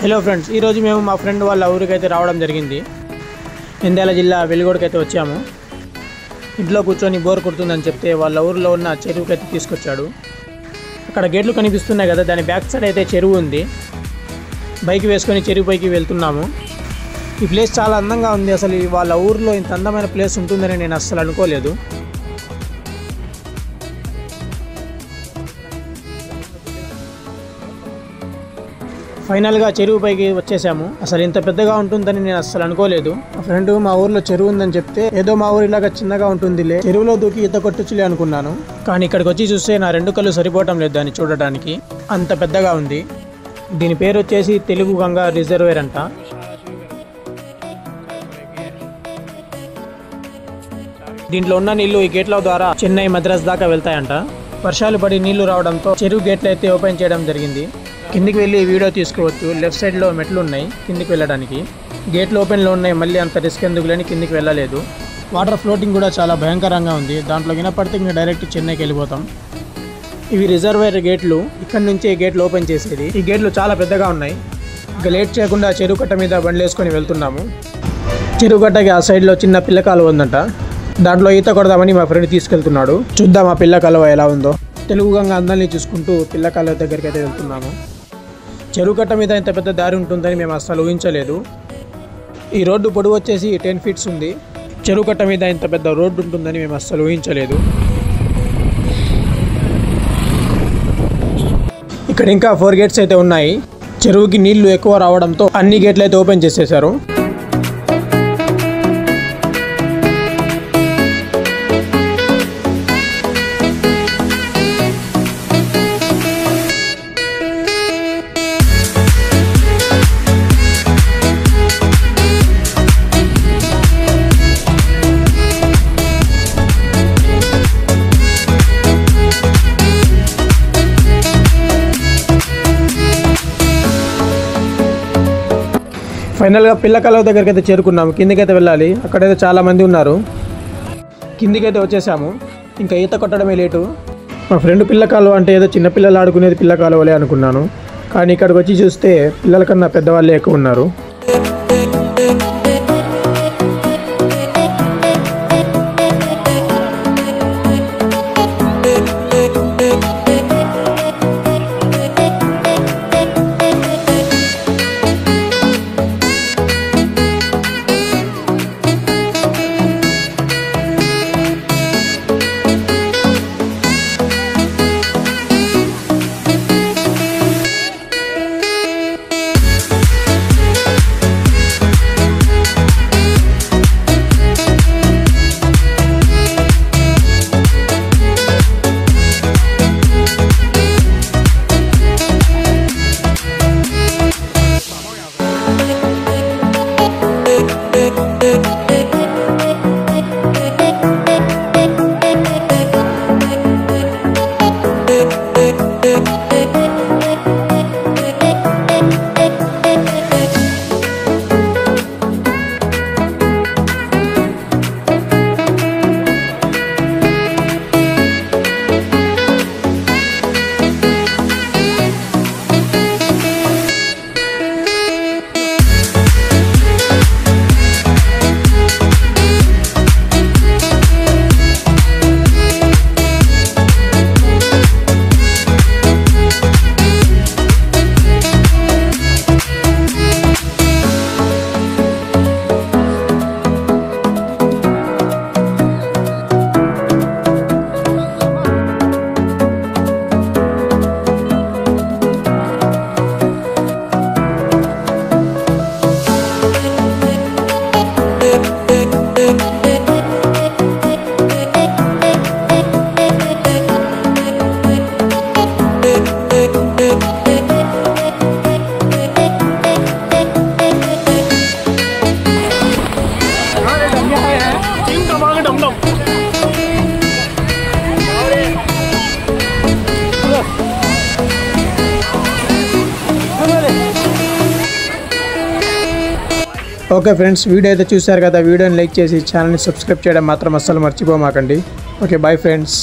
Hello friends, ఈరోజు మేము మా ఫ్రెండ్ వాళ్ళ ఊరికైతే రావడం జరిగింది. నంద్యాల జిల్లా వెలుగోడుకైతే వచ్చాము. ఇంట్లో కూర్చొని బోర్ కొడుతుందని చెప్తే వాళ్ళ ఊరిలో ఉన్న చెరువుకైతే తీసుకొచ్చాడు. అక్కడ గేట్లు కనిపిస్తున్నాయి కదా, దాని బ్యాక్ సైడ్ అయితే చెరువు ఉంది. బైక్ వేసుకొని చెరువు పైకి వెళ్తున్నాము. ఈ ప్లేస్ చాలా అందంగా ఉంది. అసలు వాళ్ళ ఊరిలో ఇంత అందమైన ప్లేస్ ఉంటుందని నేను అస్సలు అనుకోలేదు. ఫైనల్గా చెరువు పైకి వచ్చేసాము. అసలు ఇంత పెద్దగా ఉంటుందని నేను అస్సలు అనుకోలేదు. మా ఫ్రెండ్ మా ఊర్లో చెరువు ఉందని చెప్తే ఏదో మా ఊరిలాగా చిన్నగా ఉంటుందిలే, చెరువులో దూకి ఈత కొట్టొచ్చులే అనుకున్నాను. కానీ ఇక్కడికి వచ్చి చూస్తే నా రెండు కళ్ళు సరిపోవటం లేదు దాన్ని చూడటానికి, అంత పెద్దగా ఉంది. దీని పేరు వచ్చేసి తెలుగు గంగా రిజర్వేర్ అంట. దీంట్లో ఉన్న నీళ్లు ఈ గేట్ల ద్వారా చెన్నై, మద్రాస్ దాకా వెళ్తాయంట. వర్షాలు పడి నీళ్లు రావడంతో చెరువు గేట్లు అయితే ఓపెన్ చేయడం జరిగింది. కిందికి వెళ్ళి వీడియో తీసుకోవచ్చు. లెఫ్ట్ సైడ్లో మెట్లు ఉన్నాయి కిందికి వెళ్ళడానికి. గేట్లు ఓపెన్లో ఉన్నాయి, మళ్ళీ అంత రిస్క్ ఎందుకు లేని కిందికి వెళ్ళలేదు. వాటర్ ఫ్లోటింగ్ కూడా చాలా భయంకరంగా ఉంది. దాంట్లో వినపడితే ఇంకా డైరెక్ట్ చెన్నైకి వెళ్ళిపోతాం. ఇవి రిజర్వేర్ గేట్లు. ఇక్కడ నుంచే గేట్లు ఓపెన్ చేసేది. ఈ గేట్లు చాలా పెద్దగా ఉన్నాయి. ఇంకా లేట్ చేయకుండా చెరువు కట్ట మీద బండ్లు వేసుకొని వెళ్తున్నాము. చెరువు కట్టకి ఆ సైడ్లో చిన్న పిల్ల కాలువ ఉందంట. దాంట్లో ఈత కొడదామని మా ఫ్రెండ్ తీసుకెళ్తున్నాడు. చూద్దాం ఆ పిల్ల కాలువ ఎలా ఉందో. తెలుగు గంగ అందాన్ని చూసుకుంటూ పిల్ల కాలువ దగ్గరికి అయితే వెళ్తున్నాము. చెరువు కట్ట మీద ఇంత పెద్ద దారి ఉంటుందని మేము అస్సలు ఊహించలేదు. ఈ రోడ్డు పొడవు వచ్చేసి 10 ఫీట్స్ ఉంది. చెరువు కట్ట మీద ఇంత పెద్ద రోడ్డు ఉంటుందని మేము అస్సలు ఊహించలేదు. ఇక్కడ ఇంకా 4 గేట్స్ అయితే ఉన్నాయి. చెరువుకి నీళ్లు ఎక్కువ రావడంతో అన్ని గేట్లు అయితే ఓపెన్ చేసేశారు. ఫైనల్గా పిల్ల కాలువ దగ్గరికి అయితే చేరుకున్నాము. కిందికైతే వెళ్ళాలి. అక్కడైతే చాలా మంది ఉన్నారు. కిందికైతే వచ్చేసాము. ఇంకా ఈత కొట్టడమే లేటు. మా ఫ్రెండ్ పిల్ల కాలువ అంటే ఏదో చిన్నపిల్లలు ఆడుకునేది పిల్ల కాలువలే అనుకున్నాను. కానీ ఇక్కడికి వచ్చి చూస్తే పిల్లల కన్నా పెద్దవాళ్ళే ఎక్కువ ఉన్నారు. ఓకే ఫ్రెండ్స్, వీడియో అయితే చూశారు కదా. వీడియోని లైక్ చేసి ఛానల్ని సబ్స్క్రైబ్ చేయడం మాత్రం అస్సలు మర్చిపోమాకండి. Okay, bye friends.